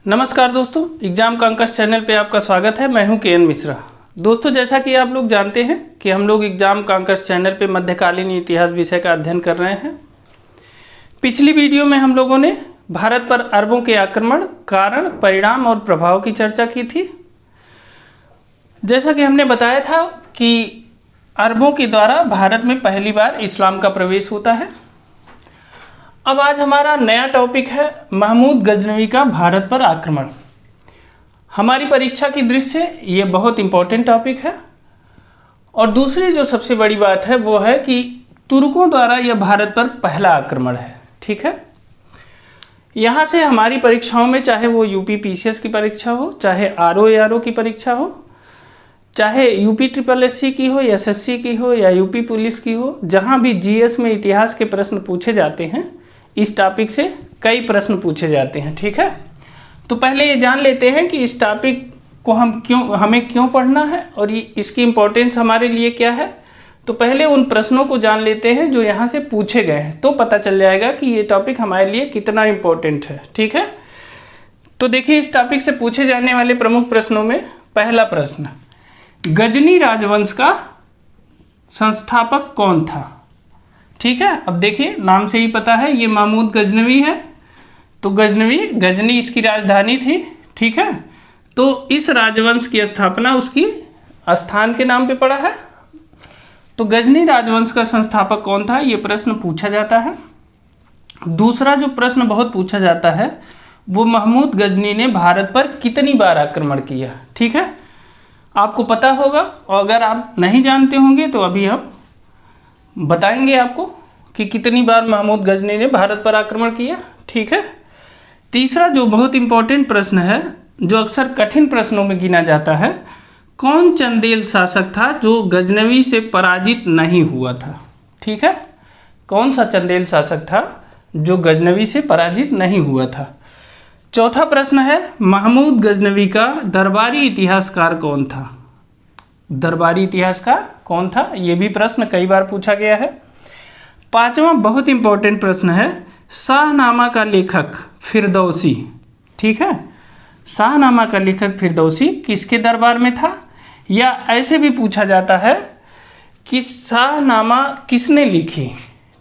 नमस्कार दोस्तों, exam कांकस channel पे आपका स्वागत है। मैं हूं के.एन. मिश्रा। दोस्तों, जैसा कि आप लोग जानते हैं कि हम लोग एग्जाम कांकस चैनल पे मध्यकालीन इतिहास विषय का अध्ययन कर रहे हैं। पिछली वीडियो में हम लोगों ने भारत पर अरबों के आक्रमण, कारण, परिणाम और प्रभाव की चर्चा की थी। जैसा कि हमने बताया था कि अरबों के द्वारा भारत में पहली बार इस्लाम का प्रवेश होता है। अब आज हमारा नया टॉपिक है महमूद गजनवी का भारत पर आक्रमण। हमारी परीक्षा की दृष्टि से ये बहुत इंपॉर्टेंट टॉपिक है। और दूसरी जो सबसे बड़ी बात है वो है कि तुर्कों द्वारा यह भारत पर पहला आक्रमण है। ठीक है, यहाँ से हमारी परीक्षाओं में, चाहे वो यूपी पीसीएस की परीक्षा हो, चाहे आरओ की परीक्षा हो, चाहे यूपी SSS की हो, एसएससी की हो या यूपी पुलिस की हो, जहाँ भी जीएस में इतिहास के प्रश्न पूछे जाते हैं, इस टॉपिक से कई प्रश्न पूछे जाते हैं। ठीक है, तो पहले ये जान लेते हैं कि इस टॉपिक को हमें क्यों पढ़ना है और इसकी इम्पोर्टेंस हमारे लिए क्या है। तो पहले उन प्रश्नों को जान लेते हैं जो यहाँ से पूछे गए हैं, तो पता चल जाएगा कि ये टॉपिक हमारे लिए कितना इम्पोर्टेंट है। ठीक है, तो देखिए इस टॉपिक से पूछे जाने वाले प्रमुख प्रश्नों में पहला प्रश्न, गजनी राजवंश का संस्थापक कौन था। ठीक है, अब देखिए नाम से ही पता है ये महमूद गजनवी है। तो गजनी इसकी राजधानी थी। ठीक है, तो इस राजवंश की स्थापना उसकी स्थान के नाम पे पड़ा है। तो गजनी राजवंश का संस्थापक कौन था, ये प्रश्न पूछा जाता है। दूसरा जो प्रश्न बहुत पूछा जाता है वो महमूद गजनी ने भारत पर कितनी बार आक्रमण किया। ठीक है, आपको पता होगा, और अगर आप नहीं जानते होंगे तो अभी हम बताएंगे आपको कि कितनी बार महमूद गजनी ने भारत पर आक्रमण किया। ठीक है, तीसरा जो बहुत इंपॉर्टेंट प्रश्न है, जो अक्सर कठिन प्रश्नों में गिना जाता है, कौन चंदेल शासक था जो गजनवी से पराजित नहीं हुआ था। ठीक है, कौन सा चंदेल शासक था जो गजनवी से पराजित नहीं हुआ था। चौथा प्रश्न है, महमूद गजनवी का दरबारी इतिहासकार कौन था। दरबारी इतिहासकार कौन था, ये भी प्रश्न कई बार पूछा गया है। पांचवा बहुत इंपॉर्टेंट प्रश्न है, शाहनामा का लेखक फिरदौसी। ठीक है, शाहनामा का लेखक फिरदौसी किसके दरबार में था, या ऐसे भी पूछा जाता है कि शाहनामा किसने लिखी।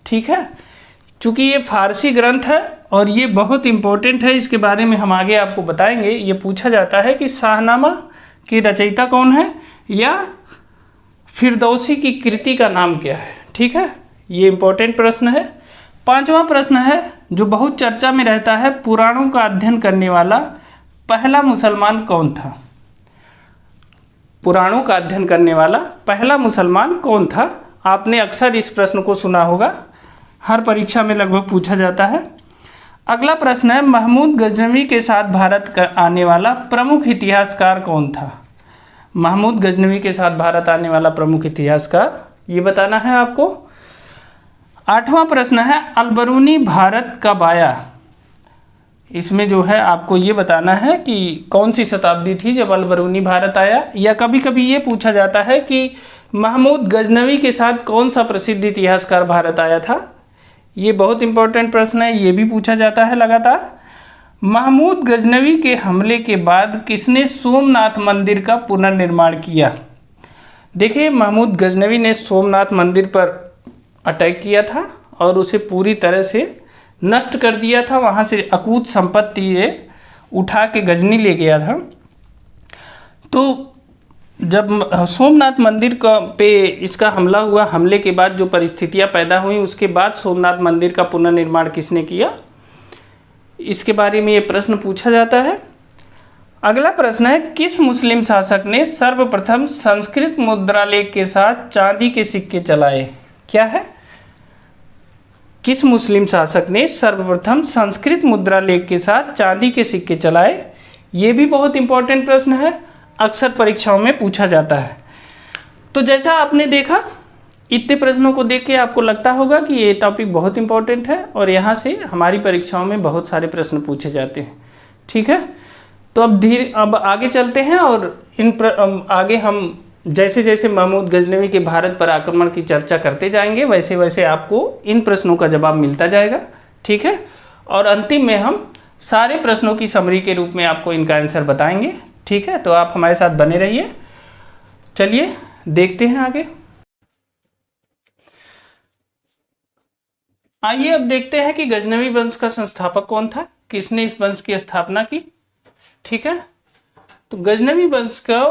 ठीक है, चूंकि ये फारसी ग्रंथ है और ये बहुत इंपॉर्टेंट है, इसके बारे में हम आगे आपको बताएंगे। ये पूछा जाता है कि शाहनामा की रचयिता कौन है या फिरदौसी की कृति का नाम क्या है। ठीक है, ये इंपॉर्टेंट प्रश्न है। पांचवा प्रश्न है जो बहुत चर्चा में रहता है, पुराणों का अध्ययन करने वाला पहला मुसलमान कौन था। पुराणों का अध्ययन करने वाला पहला मुसलमान कौन था। आपने अक्सर इस प्रश्न को सुना होगा, हर परीक्षा में लगभग पूछा जाता है। अगला प्रश्न है, महमूद गजनवी के साथ भारत आने वाला प्रमुख इतिहासकार कौन था। महमूद गजनवी के साथ भारत आने वाला प्रमुख इतिहासकार, ये बताना है आपको। आठवां प्रश्न है, अलबरूनी भारत कब आया। इसमें जो है आपको ये बताना है कि कौन सी शताब्दी थी जब अलबरूनी भारत आया। या कभी कभी ये पूछा जाता है कि महमूद गजनवी के साथ कौन सा प्रसिद्ध इतिहासकार भारत आया था। ये बहुत इंपॉर्टेंट प्रश्न है, ये भी पूछा जाता है लगातार। महमूद गजनवी के हमले के बाद किसने सोमनाथ मंदिर का पुनर्निर्माण किया। देखिए, महमूद गजनवी ने सोमनाथ मंदिर पर अटैक किया था और उसे पूरी तरह से नष्ट कर दिया था। वहाँ से अकूत संपत्ति ये उठा के गजनी ले गया था। तो जब सोमनाथ मंदिर पे इसका हमला हुआ, हमले के बाद जो परिस्थितियाँ पैदा हुई, उसके बाद सोमनाथ मंदिर का पुनर्निर्माण किसने किया, इसके बारे में ये प्रश्न पूछा जाता है। अगला प्रश्न है, किस मुस्लिम शासक ने सर्वप्रथम संस्कृत मुद्रालेख के साथ चांदी के सिक्के चलाए। क्या है, किस मुस्लिम शासक ने सर्वप्रथम संस्कृत मुद्रालेख के साथ चांदी के सिक्के चलाए। ये भी बहुत इंपॉर्टेंट प्रश्न है, अक्सर परीक्षाओं में पूछा जाता है। तो जैसा आपने देखा, इतने प्रश्नों को देख के आपको लगता होगा कि ये टॉपिक बहुत इंपॉर्टेंट है और यहाँ से हमारी परीक्षाओं में बहुत सारे प्रश्न पूछे जाते हैं। ठीक है, तो अब आगे चलते हैं और आगे हम जैसे जैसे महमूद गजनवी के भारत पर आक्रमण की चर्चा करते जाएंगे, वैसे वैसे आपको इन प्रश्नों का जवाब मिलता जाएगा। ठीक है, और अंतिम में हम सारे प्रश्नों की समरी के रूप में आपको इनका आंसर बताएंगे। ठीक है, तो आप हमारे साथ बने रहिए। चलिए देखते हैं आगे। आइए अब देखते हैं कि गजनवी वंश का संस्थापक कौन था, किसने इस वंश की स्थापना की। ठीक है, तो गजनवी वंश का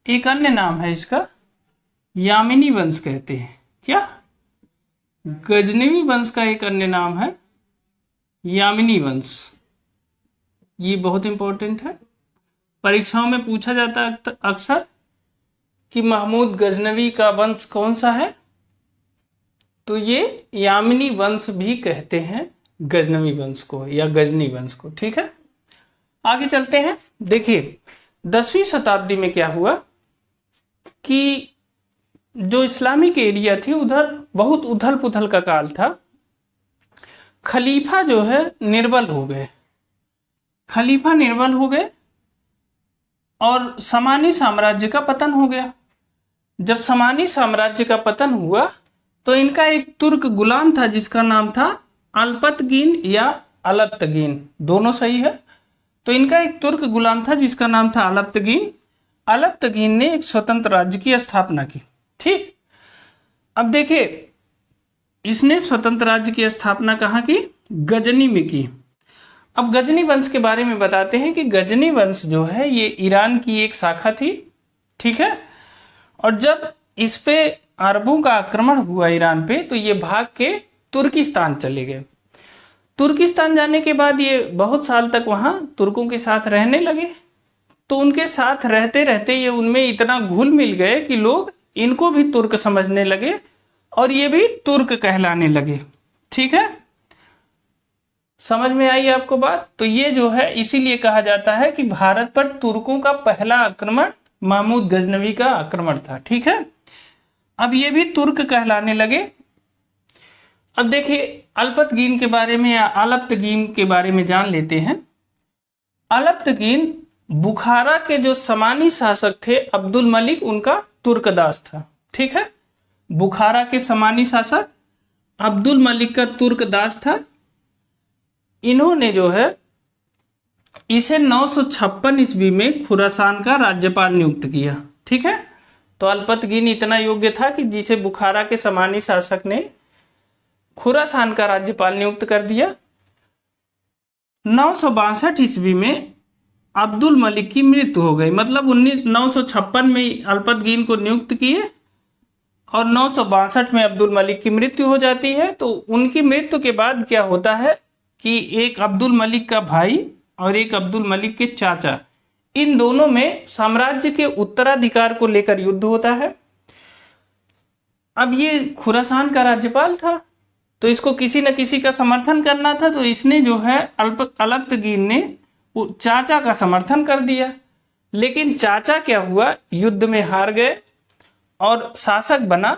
एक अन्य नाम है, इसका यामिनी वंश कहते हैं। क्या? गजनवी वंश का एक अन्य नाम है यामिनी वंश। ये बहुत इंपॉर्टेंट है, परीक्षाओं में पूछा जाता है अक्सर कि महमूद गजनवी का वंश कौन सा है, तो ये यामिनी वंश भी कहते हैं गजनवी वंश को या गजनी वंश को। ठीक है, आगे चलते हैं। देखिए 10वीं शताब्दी में क्या हुआ कि जो इस्लामिक एरिया थी उधर बहुत उथल पुथल का काल था। खलीफा जो है निर्बल हो गए, खलीफा निर्बल हो गए और समानी साम्राज्य का पतन हो गया। जब समानी साम्राज्य का पतन हुआ तो इनका एक तुर्क गुलाम था जिसका नाम था अल्पतगीन या अलप्तगीन, दोनों सही है। तो इनका एक तुर्क गुलाम था जिसका नाम था अलप्तगीन। अलप्तगीन ने एक स्वतंत्र राज्य की स्थापना की। ठीक, अब देखिए इसने स्वतंत्र राज्य की स्थापना कहाँ की? गजनी में की। अब गजनी वंश के बारे में बताते हैं कि गजनी वंश जो है ये ईरान की एक शाखा थी। ठीक है, और जब इस पे अरबों का आक्रमण हुआ ईरान पे तो ये भाग के तुर्किस्तान चले गए। तुर्किस्तान जाने के बाद ये बहुत साल तक वहां तुर्कों के साथ रहने लगे। तो उनके साथ रहते रहते ये उनमें इतना घुल मिल गए कि लोग इनको भी तुर्क समझने लगे और ये भी तुर्क कहलाने लगे। ठीक है, समझ में आई आपको बात? तो ये जो है इसीलिए कहा जाता है कि भारत पर तुर्कों का पहला आक्रमण महमूद गजनवी का आक्रमण था। ठीक है, अब ये भी तुर्क कहलाने लगे। अब देखिए अल्पतगीन के बारे में या अलप्तगीन के बारे में जान लेते हैं। अलप्तगीन बुखारा के जो समानी शासक थे अब्दुल मलिक उनका तुर्कदास था। ठीक है, बुखारा के समानी शासक अब्दुल मलिक का तुर्कदास था। इन्होंने जो है इसे 956 ईस्वी में खुरासान का राज्यपाल नियुक्त किया। ठीक है, तो अल्पतगीन इतना योग्य था कि जिसे बुखारा के समानी शासक ने खुरासान का राज्यपाल नियुक्त कर दिया। 962 ईस्वी में अब्दुल मलिक की मृत्यु हो गई, मतलब 956 में अल्पतगीन को नियुक्त किए और 962 में अब्दुल मलिक की मृत्यु हो जाती है। तो उनकी मृत्यु के बाद क्या होता है कि एक अब्दुल मलिक का भाई और एक अब्दुल मलिक के चाचा, इन दोनों में साम्राज्य के उत्तराधिकार को लेकर युद्ध होता है। अब ये खुरासान का राज्यपाल था तो इसको किसी न किसी का समर्थन करना था, तो इसने जो है अलप्तगीन ने चाचा का समर्थन कर दिया। लेकिन चाचा क्या हुआ, युद्ध में हार गए और शासक बना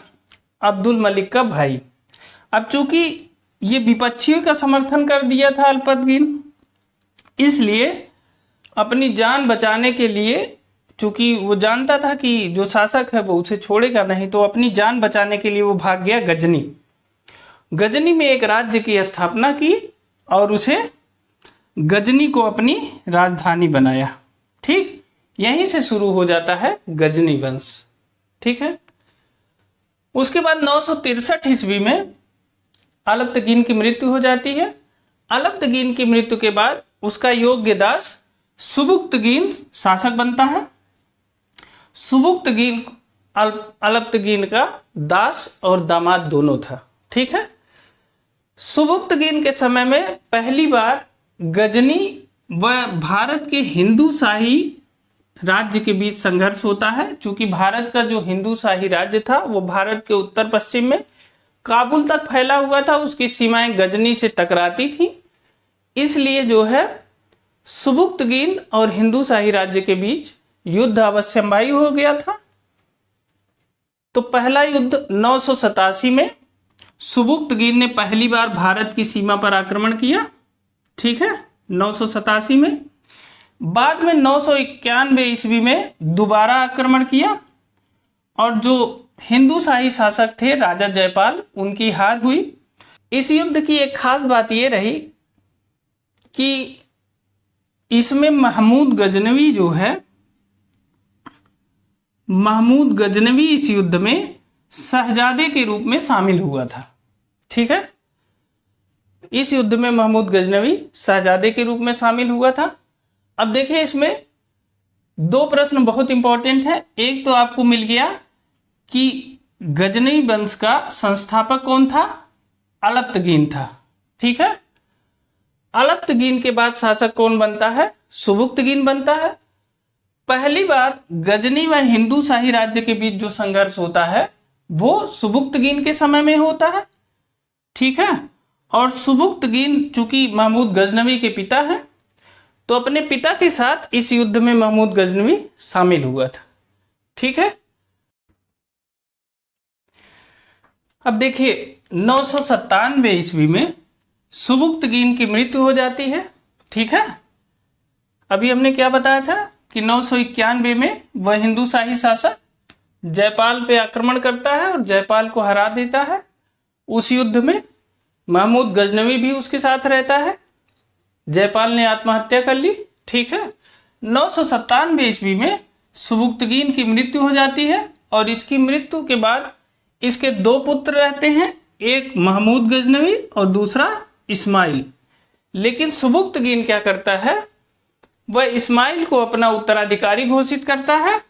अब्दुल मलिक का भाई। अब चूंकि ये विपक्षियों का समर्थन कर दिया था अल्पतगीन, इसलिए अपनी जान बचाने के लिए, चूंकि वो जानता था कि जो शासक है वो उसे छोड़ेगा नहीं, तो अपनी जान बचाने के लिए वो भाग गया गजनी। गजनी में एक राज्य की स्थापना की और उसे गजनी को अपनी राजधानी बनाया। ठीक, यहीं से शुरू हो जाता है गजनी वंश। ठीक है, उसके बाद 963 ईस्वी में अलप्तगीन की मृत्यु हो जाती है। अलप्तगीन की मृत्यु के बाद उसका योग्य दास सुबुक्तगीन शासक बनता है। सुबुक्तगीन अलप्तगीन का दास और दामाद दोनों था। ठीक है, सुबुक्तगीन के समय में पहली बार गजनी व भारत के हिंदू शाही राज्य के बीच संघर्ष होता है। चूंकि भारत का जो हिंदू शाही राज्य था वो भारत के उत्तर पश्चिम में काबुल तक फैला हुआ था, उसकी सीमाएं गजनी से टकराती थी। इसलिए जो है सुबुक्तगीन और हिंदू शाही राज्य के बीच युद्ध अवश्यंभावी हो गया था। तो पहला युद्ध 987 में सुबुक्तगीन ने पहली बार भारत की सीमा पर आक्रमण किया। ठीक है, 987 में। बाद में 991 ईस्वी में दोबारा आक्रमण किया और जो हिंदू शाही शासक थे राजा जयपाल, उनकी हार हुई। इस युद्ध की एक खास बात यह रही कि इसमें महमूद गजनवी जो है, महमूद गजनवी इस युद्ध में शहजादे के रूप में शामिल हुआ था। ठीक है, इस युद्ध में महमूद गजनवी शहजादे के रूप में शामिल हुआ था। अब देखिए इसमें दो प्रश्न बहुत इंपॉर्टेंट है। एक तो आपको मिल गया कि गजनवी वंश का संस्थापक कौन था, अलप्तगीन था। ठीक है, अलप्तगीन के बाद शासक कौन बनता है, सुबुक्तगीन बनता है। पहली बार गजनी व हिंदू शाही राज्य के बीच जो संघर्ष होता है वो सुबुक्तगीन के समय में होता है। ठीक है, और सुबुक्तगीन चूंकि महमूद गजनवी के पिता है तो अपने पिता के साथ इस युद्ध में महमूद गजनवी शामिल हुआ था। ठीक है, अब देखिए 997 ईस्वी में सुबुक्तगीन की मृत्यु हो जाती है। ठीक है, अभी हमने क्या बताया था कि 991 में वह हिंदू शाही शासक जयपाल पे आक्रमण करता है और जयपाल को हरा देता है। उस युद्ध में महमूद गजनवी भी उसके साथ रहता है। जयपाल ने आत्महत्या कर ली। ठीक है, 997 ईस्वी में सुबुक्तगीन की मृत्यु हो जाती है और इसकी मृत्यु के बाद इसके दो पुत्र रहते हैं, एक महमूद गजनवी और दूसरा इस्माइल। लेकिन सुबुक्तगीन क्या करता है, वह इस्माइल को अपना उत्तराधिकारी घोषित करता है,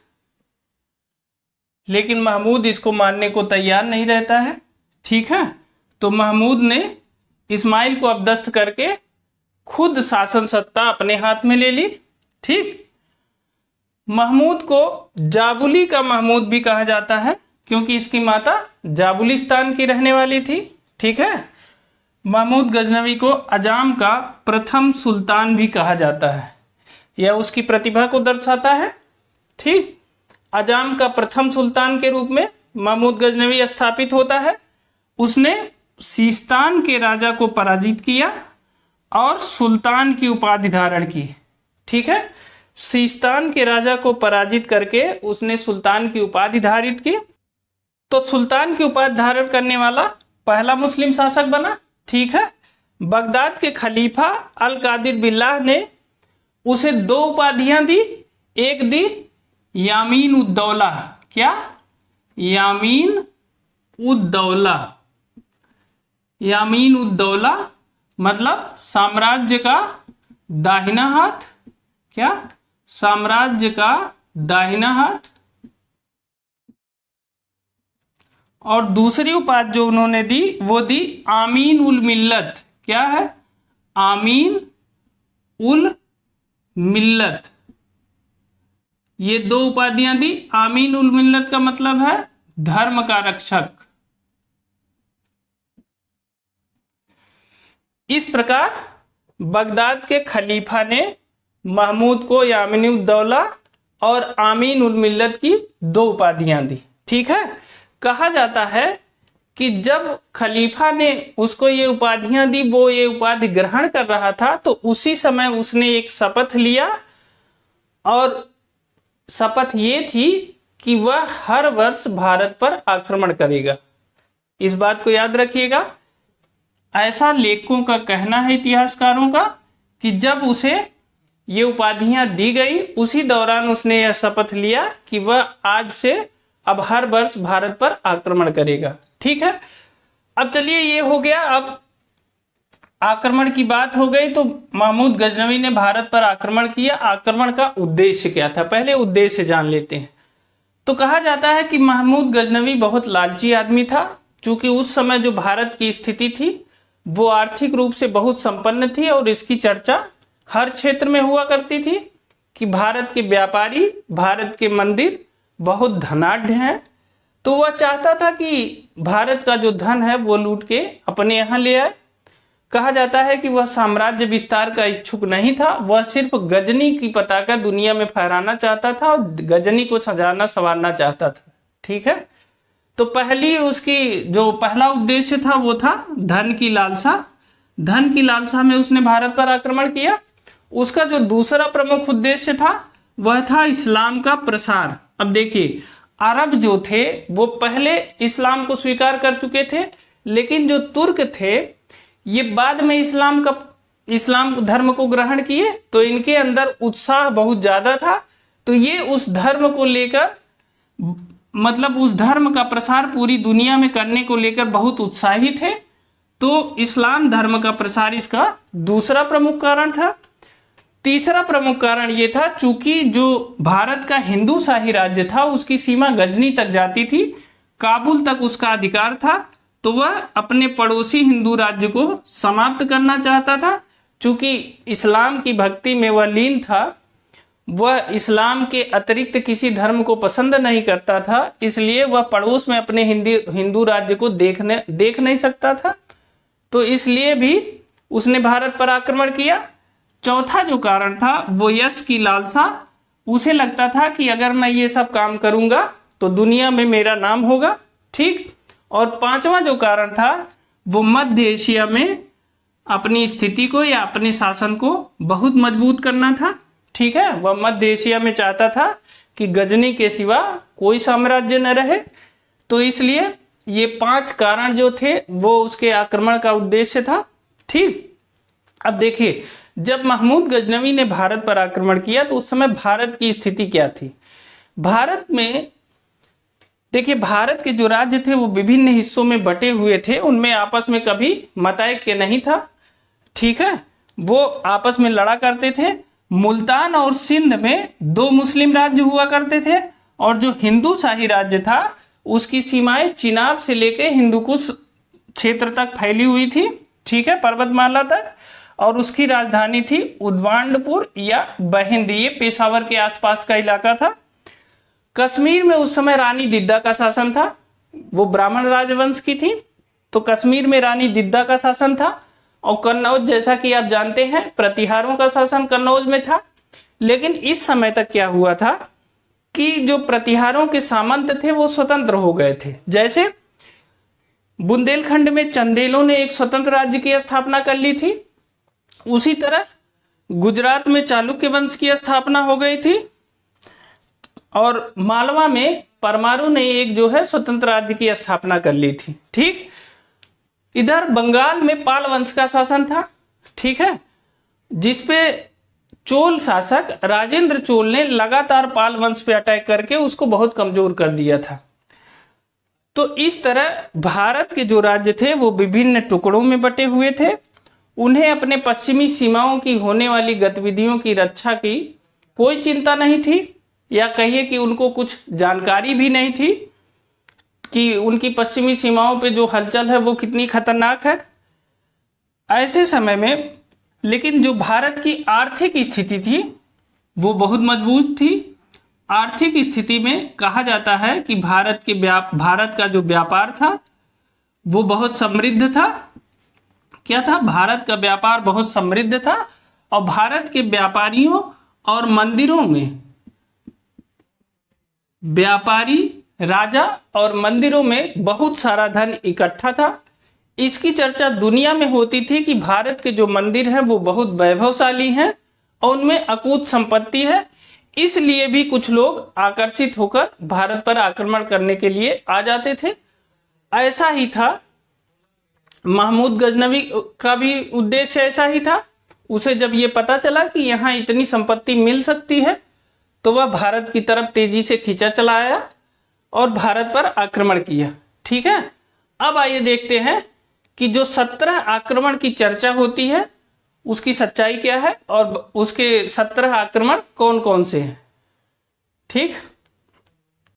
लेकिन महमूद इसको मानने को तैयार नहीं रहता है। ठीक है, तो महमूद ने इस्माइल को अपदस्थ करके खुद शासन सत्ता अपने हाथ में ले ली। ठीक, महमूद को जाबुली का महमूद भी कहा जाता है क्योंकि इसकी माता जाबुलिस्तान की रहने वाली थी। ठीक है, महमूद गजनवी को अजाम का प्रथम सुल्तान भी कहा जाता है, यह उसकी प्रतिभा को दर्शाता है। ठीक, अजाम का प्रथम सुल्तान के रूप में महमूद गजनवी स्थापित होता है। उसने सीस्तान के राजा को पराजित किया और सुल्तान की उपाधि धारण की। ठीक है, सीस्तान के राजा को पराजित करके उसने सुल्तान की उपाधि धारित की, तो सुल्तान की उपाधि धारण करने वाला पहला मुस्लिम शासक बना। ठीक है, बगदाद के खलीफा अल कादिर बिल्लाह ने उसे दो उपाधियां दी। एक दी यामीन उद्दौला, क्या, यामीन उद्दौला। यामीन उद्दौला मतलब साम्राज्य का दाहिना हाथ, क्या, साम्राज्य का दाहिना हाथ। और दूसरी उपाधि जो उन्होंने दी वो दी आमीन उल मिल्लत, क्या है, आमीन उल मिल्लत। ये दो उपाधियां दी। आमीन उल मिल्लत का मतलब है धर्म का रक्षक। इस प्रकार बगदाद के खलीफा ने महमूद को यामीन उद दौला और आमीन उल मिल्लत की दो उपाधियां दी। ठीक है, कहा जाता है कि जब खलीफा ने उसको ये उपाधियां दी, वो ये उपाधि ग्रहण कर रहा था, तो उसी समय उसने एक शपथ लिया और शपथ ये थी कि वह हर वर्ष भारत पर आक्रमण करेगा। इस बात को याद रखिएगा। ऐसा लेखकों का कहना है, इतिहासकारों का, कि जब उसे ये उपाधियां दी गई उसी दौरान उसने यह शपथ लिया कि वह आज से अब हर वर्ष भारत पर आक्रमण करेगा। ठीक है, अब चलिए ये हो गया। अब आक्रमण की बात हो गई तो महमूद गजनवी ने भारत पर आक्रमण किया। आक्रमण का उद्देश्य क्या था, पहले उद्देश्य जान लेते हैं। तो कहा जाता है कि महमूद गजनवी बहुत लालची आदमी था, क्योंकि उस समय जो भारत की स्थिति थी वो आर्थिक रूप से बहुत संपन्न थी और इसकी चर्चा हर क्षेत्र में हुआ करती थी कि भारत के व्यापारी, भारत के मंदिर बहुत धनाढ्य हैं। तो वह चाहता था कि भारत का जो धन है वो लूट के अपने यहाँ ले आए। कहा जाता है कि वह साम्राज्य विस्तार का इच्छुक नहीं था, वह सिर्फ गजनी की पताका दुनिया में फहराना चाहता था और गजनी को सजाना संवारना चाहता था। ठीक है, तो पहली उसकी जो पहला उद्देश्य था वो था धन की लालसा। धन की लालसा में उसने भारत पर आक्रमण किया। उसका जो दूसरा प्रमुख उद्देश्य था वह था इस्लाम का प्रसार। अब देखिए, अरब जो थे वो पहले इस्लाम को स्वीकार कर चुके थे, लेकिन जो तुर्क थे ये बाद में इस्लाम का इस्लाम धर्म को ग्रहण किए तो इनके अंदर उत्साह बहुत ज़्यादा था। तो ये उस धर्म को लेकर, मतलब उस धर्म का प्रसार पूरी दुनिया में करने को लेकर बहुत उत्साही थे। तो इस्लाम धर्म का प्रसार इसका दूसरा प्रमुख कारण था। तीसरा प्रमुख कारण ये था, चूंकि जो भारत का हिंदू शाही राज्य था उसकी सीमा गजनी तक जाती थी, काबुल तक उसका अधिकार था, तो वह अपने पड़ोसी हिंदू राज्य को समाप्त करना चाहता था। चूंकि इस्लाम की भक्ति में वह लीन था, वह इस्लाम के अतिरिक्त किसी धर्म को पसंद नहीं करता था, इसलिए वह पड़ोस में अपने हिंदू राज्य को देख नहीं सकता था। तो इसलिए भी उसने भारत पर आक्रमण किया। चौथा जो कारण था वो यश की लालसा। उसे लगता था कि अगर मैं ये सब काम करूंगा तो दुनिया में मेरा नाम होगा, ठीक। और पांचवा जो कारण था वो मध्य एशिया में अपनी स्थिति को या अपने शासन को बहुत मजबूत करना था, ठीक है। वह मध्य एशिया में चाहता था कि गजनी के सिवा कोई साम्राज्य न रहे। तो इसलिए ये 5 कारण जो थे वो उसके आक्रमण का उद्देश्य था, ठीक। अब देखिए, जब महमूद गजनवी ने भारत पर आक्रमण किया तो उस समय भारत की स्थिति क्या थी। भारत में देखिए, भारत के जो राज्य थे वो विभिन्न हिस्सों में बटे हुए थे, उनमें आपस में कभी मतैक्य नहीं था, ठीक है। वो आपस में लड़ा करते थे। मुल्तान और सिंध में 2 मुस्लिम राज्य हुआ करते थे, और जो हिंदू शाही राज्य था उसकी सीमाएं चिनाब से लेकर हिंदुकुश क्षेत्र तक फैली हुई थी, ठीक है, पर्वतमाला तक। और उसकी राजधानी थी उद्वांडपुर या बहिंद, ये पेशावर के आसपास का इलाका था। कश्मीर में उस समय रानी दिद्दा का शासन था, वो ब्राह्मण राजवंश की थी, तो कश्मीर में रानी दिद्दा का शासन था। और कन्नौज, जैसा कि आप जानते हैं, प्रतिहारों का शासन कन्नौज में था। लेकिन इस समय तक क्या हुआ था कि जो प्रतिहारों के सामंत थे वो स्वतंत्र हो गए थे। जैसे बुंदेलखंड में चंदेलों ने एक स्वतंत्र राज्य की स्थापना कर ली थी, उसी तरह गुजरात में चालुक्य वंश की स्थापना हो गई थी, और मालवा में परमाणु ने एक जो है स्वतंत्र राज्य की स्थापना कर ली थी, ठीक। इधर बंगाल में पाल वंश का शासन था, ठीक है, जिसपे चोल शासक राजेंद्र चोल ने लगातार पाल वंश पे अटैक करके उसको बहुत कमजोर कर दिया था। तो इस तरह भारत के जो राज्य थे वो विभिन्न टुकड़ों में बटे हुए थे। उन्हें अपने पश्चिमी सीमाओं की होने वाली गतिविधियों की रक्षा की कोई चिंता नहीं थी, या कहिए कि उनको कुछ जानकारी भी नहीं थी कि उनकी पश्चिमी सीमाओं पे जो हलचल है वो कितनी खतरनाक है। ऐसे समय में लेकिन जो भारत की आर्थिक स्थिति थी वो बहुत मजबूत थी। आर्थिक स्थिति में कहा जाता है कि भारत का जो व्यापार था वो बहुत समृद्ध था। क्या था? भारत का व्यापार बहुत समृद्ध था, और भारत के व्यापारियों और मंदिरों में, व्यापारी राजा और मंदिरों में बहुत सारा धन इकट्ठा था। इसकी चर्चा दुनिया में होती थी कि भारत के जो मंदिर हैं वो बहुत वैभवशाली हैं और उनमें अकूत संपत्ति है। इसलिए भी कुछ लोग आकर्षित होकर भारत पर आक्रमण करने के लिए आ जाते थे। ऐसा ही था, महमूद गजनवी का भी उद्देश्य ऐसा ही था। उसे जब ये पता चला कि यहाँ इतनी संपत्ति मिल सकती है तो वह भारत की तरफ तेजी से खींचा चला आया और भारत पर आक्रमण किया, ठीक है। अब आइए देखते हैं कि जो 17 आक्रमण की चर्चा होती है उसकी सच्चाई क्या है और उसके 17 आक्रमण कौन कौन से हैं, ठीक।